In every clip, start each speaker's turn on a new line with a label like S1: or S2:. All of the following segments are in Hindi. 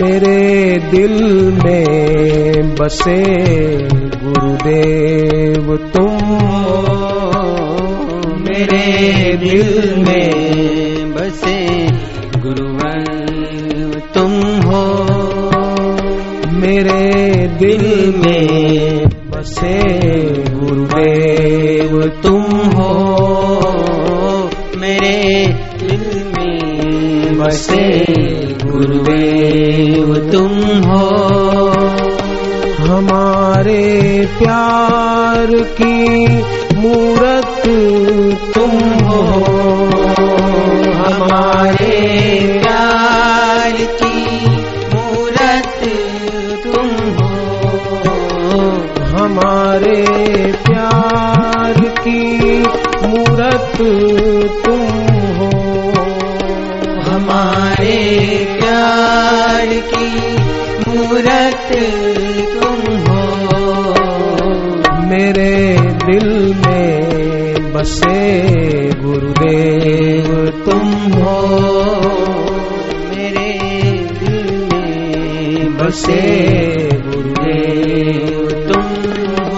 S1: मेरे दिल में बसे गुरुदेव तुम हो,
S2: मेरे दिल में बसे गुरुवर तुम हो,
S1: मेरे दिल में बसे गुरुदेव तुम हो,
S2: मेरे दिल में बसे गुरुदेव तुम हो।
S1: हमारे प्यार की मूरत तुम हो,
S2: हमारे प्यार की मूरत तुम हो,
S1: हमारे प्यार की मूरत तुम हो,
S2: हमारे प्यार की मूरत तुम हो।
S1: मेरे दिल में बसे गुरुदेव तुम हो,
S2: मेरे दिल में
S1: बसे
S2: गुरुदेव तुम हो।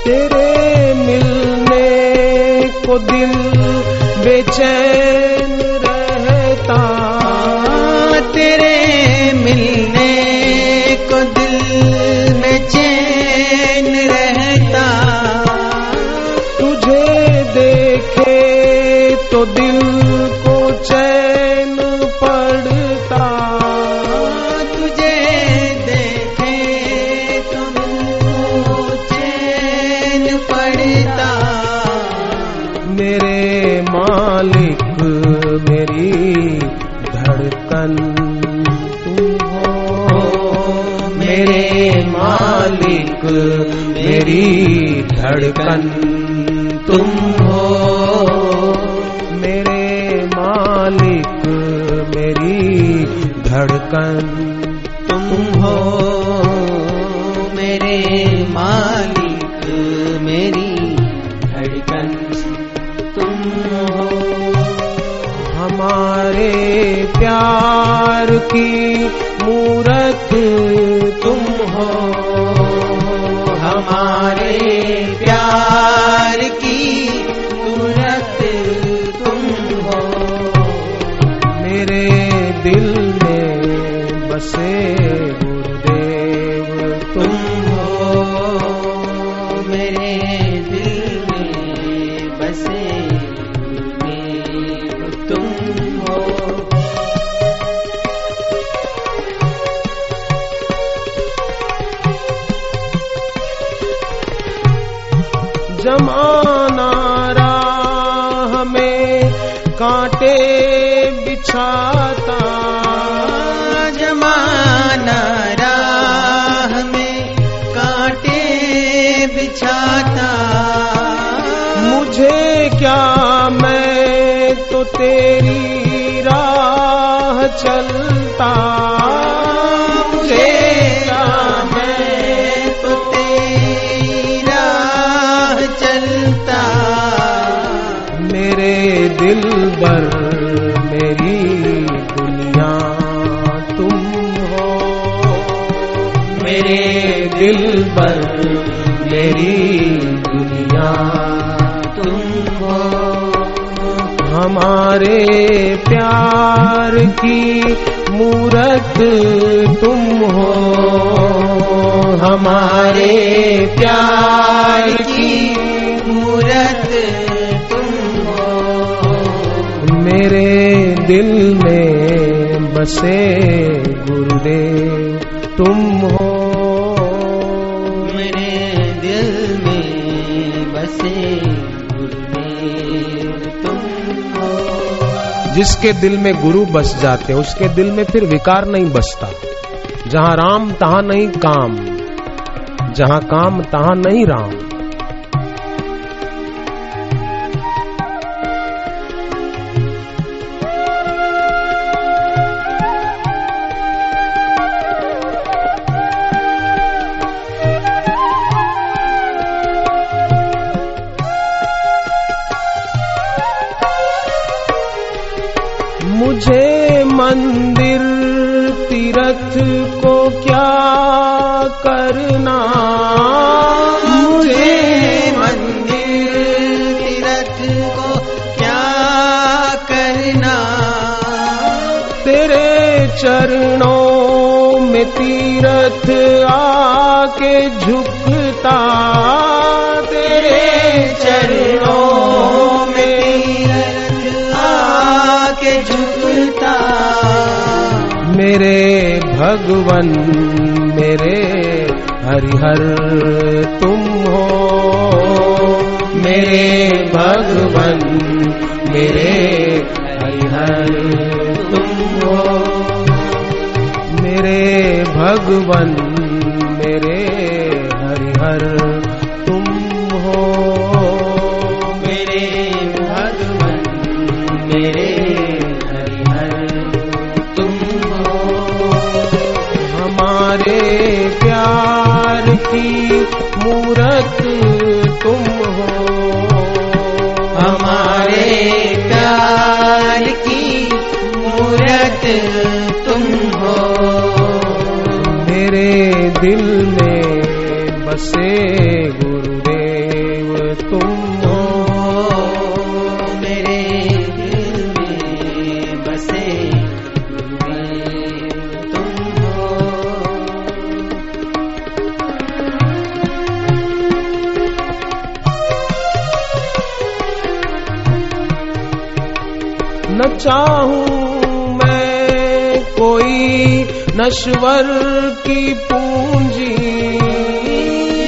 S1: तेरे मिलने को दिल बेचैन रहता,
S2: तेरे मिलने को दिल में चैन रहता,
S1: तुझे देखे तो दिल को चैन पड़ता,
S2: तुझे देखे तो दिल को चैन पड़ता।
S1: मेरे मालिक मेरी धड़कन तुम हो, मेरे मालिक मेरी धड़कन तुम हो, मेरे मालिक मेरी धड़कन
S2: तुम हो, मेरे मालिक मेरी धड़कन तुम हो।
S1: हमारे प्यार की मूरत तुम हो,
S2: हमारे प्यार की मूरत तुम हो।
S1: मेरे दिल में बसे गुरुदेव तुम
S2: हो, मेरे दिल में बसे गुरुदेव तुम हो।
S1: जमाना राह में कांटे बिछाता,
S2: जमाना राह में कांटे बिछाता,
S1: मुझे क्या मैं तो तेरी राह चलता,
S2: मुझे क्या मैं तो तेरी राह चलता।
S1: मेरे दिल पर मेरी दुनिया तुम हो, मेरे दिल पर मेरी दुनिया
S2: तुम हो,
S1: हमारे प्यार की मूरत तुम हो, हमारे प्यार की
S2: मूरत तुम हो।
S1: मेरे दिल में बसे गुरुदेव तुम हो,
S2: मेरे दिल में बसे गुरुदेव तुम हो।
S1: जिसके दिल में गुरु बस जाते उसके दिल में फिर विकार नहीं बसता। जहां राम तहां नहीं काम, जहां काम तहां नहीं राम। मंदिर तीर्थ को क्या करना,
S2: मुझे मंदिर तीर्थ को क्या करना,
S1: तेरे चरणों में तीर्थ आके झुकता, तेरे
S2: चरणों में तीर्थ आके झुकता,
S1: मेरे भगवन मेरे हरिहर तुम हो, मेरे भगवन मेरे हरिहर तुम हो, मेरे भगवन मेरे हरिहर तुम हो,
S2: मेरे भगवन मेरे हरिहर तुम हो,
S1: हमारे प्यार की मूरत तुम हो,
S2: हमारे प्यार की मूरत तुम हो,
S1: मेरे दिल में बसे गुरुदेव तुम हो,
S2: मेरे दिल में बसे गुरुदेव तुम हो,
S1: न चाहूं मैं कोई नश्वर की पूंजी,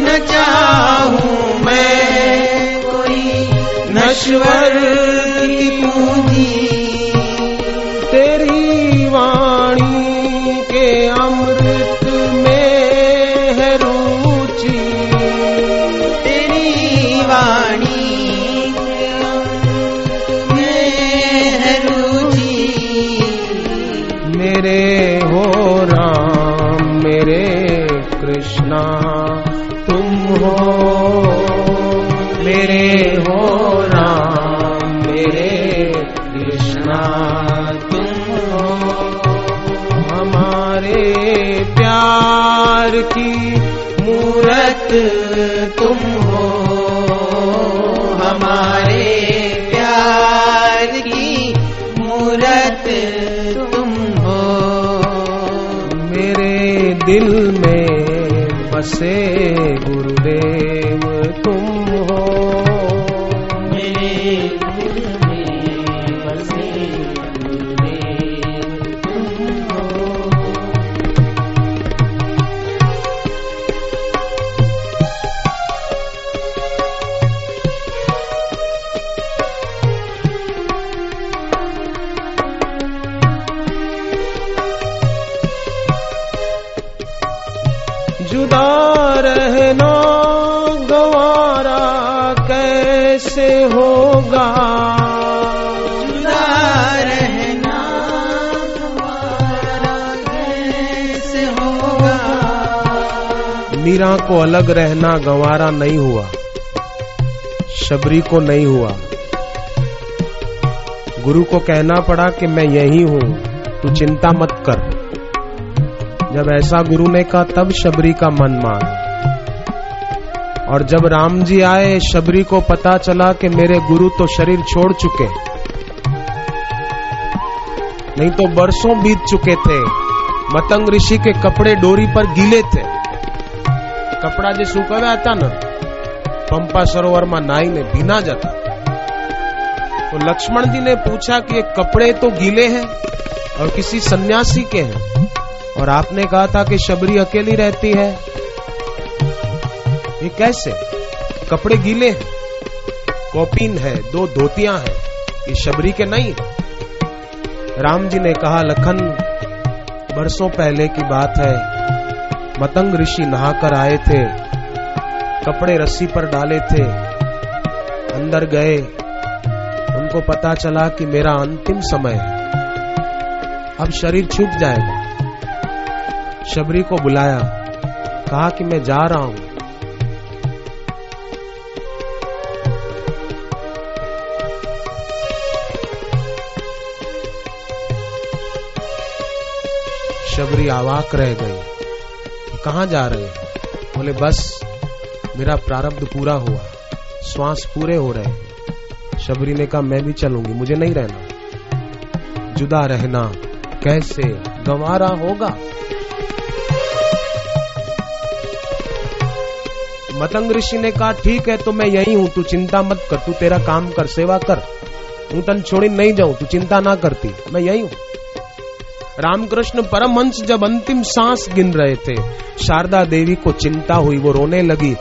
S2: न चाहूं मैं कोई नश्वर की पूंजी,
S1: तेरी वाणी के अमृत में है रुचि,
S2: तेरी वाणी के अमृत में है रुचि,
S1: मेरे हो राम मेरे कृष्णा तुम हो, मेरे हो राम मेरे कृष्णा तुम हो, हमारे प्यार की मूरत तुम हो,
S2: हमारे प्यार की मूरत तुम हो,
S1: मेरे दिल में बसे गुरुदेव तुम हो,
S2: मेरे दिल में बसे गुरुदेव तुम हो,
S1: जुदा रहना गवारा कैसे होगा,
S2: जुदा रहना तुम्हारा कैसे होगा,
S1: मीरा को अलग रहना गंवारा नहीं हुआ, शबरी को नहीं हुआ, गुरु को कहना पड़ा कि मैं यही हूं, तू चिंता मत कर। जब ऐसा गुरु ने कहा तब शबरी का मन माना, और जब राम जी आए शबरी को पता चला कि मेरे गुरु तो शरीर छोड़ चुके, नहीं तो बरसों बीत चुके थे। मतंग ऋषि के कपड़े डोरी पर गीले थे, कपड़ा जो सूखा था ना पंपा सरोवर में नाई ने भीना जाता। तो लक्ष्मण जी ने पूछा कि ये कपड़े तो गीले हैं और किसी सन्यासी के हैं, और आपने कहा था कि शबरी अकेली रहती है, ये कैसे? कपड़े गीले हैं, कौपीन है, 2 धोतियां हैं, ये शबरी के नहीं। राम जी ने कहा लखन बरसों पहले की बात है, मतंग ऋषि नहाकर आए थे, कपड़े रस्सी पर डाले थे, अंदर गए, उनको पता चला कि मेरा अंतिम समय है, अब शरीर छूट जाएगा। शबरी को बुलाया, कहा कि मैं जा रहा हूं। शबरी अवाक रह गई, कहां जा रहे हैं? बोले बस मेरा प्रारब्ध पूरा हुआ, श्वास पूरे हो रहे हैं। शबरी ने कहा मैं भी चलूंगी, मुझे नहीं रहना, जुदा रहना कैसे गंवारा होगा। मतंग ऋषि ने कहा ठीक है तो मैं यही हूं, तू चिंता मत कर, तू तेरा काम कर, सेवा कर, तू तन छोड़ी नहीं जाऊं, तू चिंता ना करती, मैं यही हूं। रामकृष्ण परमहंस जब अंतिम सांस गिन रहे थे, शारदा देवी को चिंता हुई, वो रोने लगी।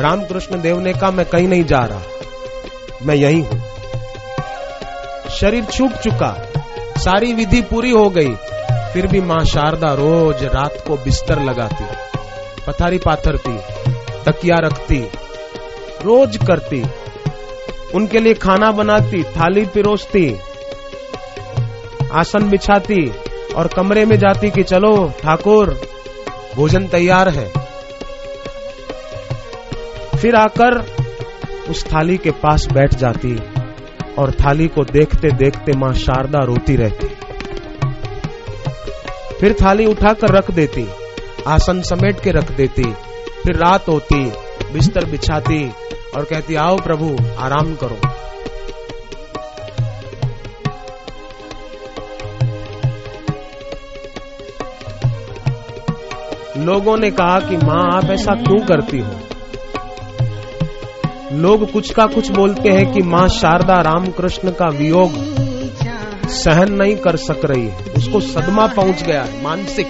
S1: रामकृष्ण देव ने कहा मैं कहीं नहीं जा रहा, मैं यही हूं। शरीर छूट चुका, सारी विधि पूरी हो गई, फिर भी मां शारदा रोज रात को बिस्तर लगाती, पथारी पाथरती, तकिया रखती, रोज करती, उनके लिए खाना बनाती, थाली पिरोसती, आसन बिछाती और कमरे में जाती कि चलो ठाकुर भोजन तैयार है। फिर आकर उस थाली के पास बैठ जाती और थाली को देखते देखते मां शारदा रोती रहती। फिर थाली उठाकर रख देती, आसन समेट के रख देती। फिर रात होती, बिस्तर बिछाती और कहती आओ प्रभु आराम करो। लोगों ने कहा कि मां आप ऐसा क्यों करती हो? लोग कुछ का कुछ बोलते हैं कि मां शारदा रामकृष्ण का वियोग सहन नहीं कर सक रही है, उसको सदमा पहुंच गया है मानसिक।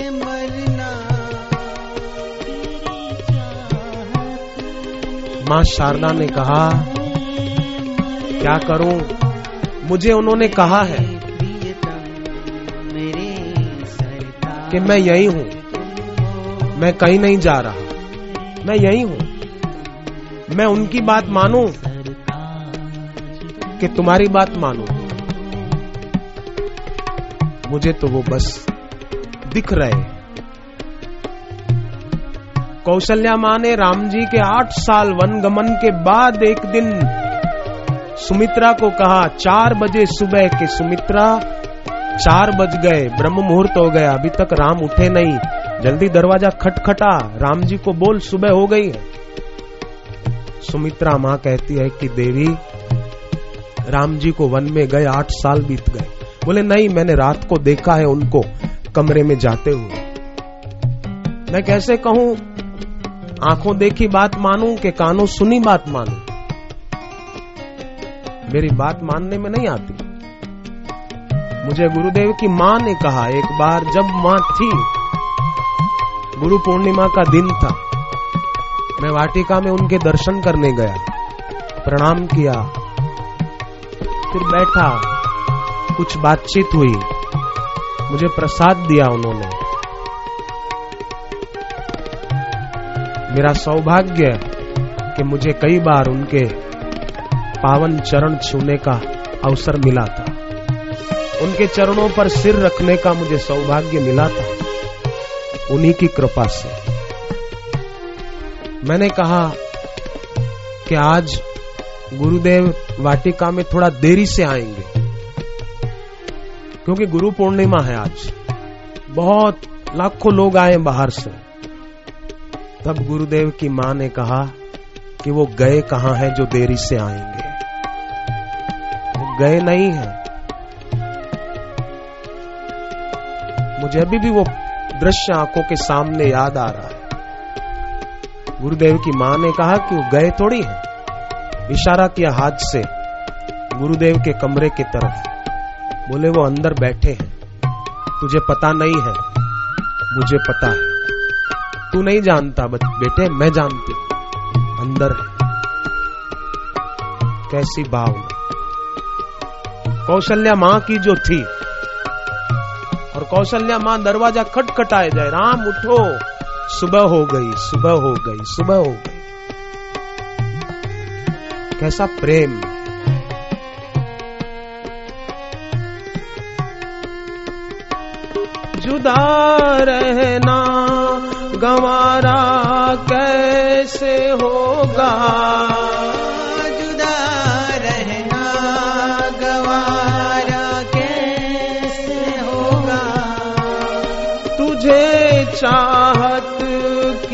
S1: मां शारदा ने कहा क्या करूं, मुझे उन्होंने कहा है कि मैं यही हूं, मैं कहीं नहीं जा रहा, मैं यही हूं। मैं उनकी बात मानूं कि तुम्हारी बात मानूं? मुझे तो वो बस दिख रहे। कौशल्या मां ने राम जी के 8 साल वनगमन के बाद एक दिन सुमित्रा को कहा 4 बजे सुबह के सुमित्रा 4 बज गए, ब्रह्म मुहूर्त हो गया, अभी तक राम उठे नहीं, जल्दी दरवाजा खटखटा, राम जी को बोल सुबह हो गई है। सुमित्रा मां कहती है कि देवी राम जी को वन में गए 8 साल बीत गए। बोले नहीं, मैंने रात को देखा है उनको कमरे में जाते हुए। मैं कैसे कहूं आंखों देखी बात मानूं कि कानों सुनी बात मानूं? मेरी बात मानने में नहीं आती। मुझे गुरुदेव की मां ने कहा, एक बार जब मां थी, गुरु पूर्णिमा का दिन था, मैं वाटिका में उनके दर्शन करने गया, प्रणाम किया, फिर बैठा, कुछ बातचीत हुई, मुझे प्रसाद दिया उन्होंने। मेरा सौभाग्य कि मुझे कई बार उनके पावन चरण छूने का अवसर मिला था, उनके चरणों पर सिर रखने का मुझे सौभाग्य मिला था, उन्हीं की कृपा से। मैंने कहा कि आज गुरुदेव वाटिका में थोड़ा देरी से आएंगे क्योंकि गुरु पूर्णिमा है आज, बहुत लाखों लोग आए बाहर से। तब गुरुदेव की मां ने कहा कि वो गए कहां हैं जो देरी से आएंगे? वो गए नहीं है। मुझे अभी भी वो दृश्य आंखों के सामने याद आ रहा है। गुरुदेव की मां ने कहा कि वो गए थोड़ी हैं, इशारा किया हाथ से गुरुदेव के कमरे की तरफ। बोले वो अंदर बैठे हैं, तुझे पता नहीं है, मुझे पता है, तू नहीं जानता बेटे, मैं जानती, अंदर है। कैसी भावना कौशल्या मां की जो थी। और कौशल्या मां दरवाजा खटखटाए जाए, राम उठो, सुबह हो गई, सुबह हो गई, सुबह हो गई। कैसा प्रेम। जुदा रहना गंवारा कैसे होगा,
S2: जुदा रहना गंवारा कैसे होगा।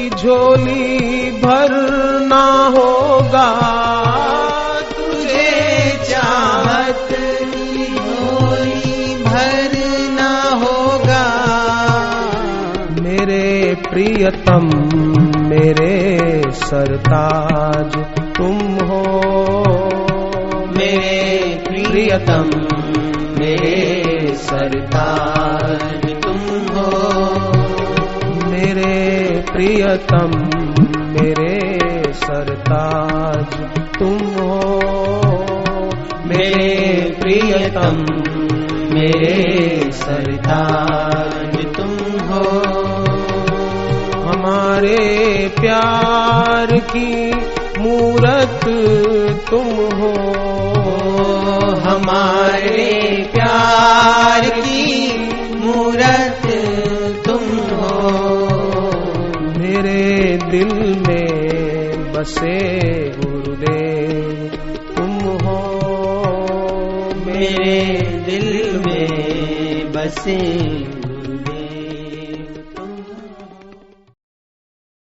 S1: की झोली भरना होगा,
S2: तुझे चाहत की झोली भरना होगा।
S1: मेरे प्रियतम मेरे सरताज तुम हो,
S2: मेरे प्रियतम मेरे सरताज तुम हो।
S1: मेरे प्रियतम मेरे सरताज तुम हो,
S2: मेरे प्रियतम मेरे सरताज तुम हो।
S1: हमारे प्यार की मूरत तुम हो,
S2: हमारे प्यार की मूरत तुम हो।
S1: मेरे दिल में बसे गुरुदेव तुम हो,
S2: मेरे दिल में बसे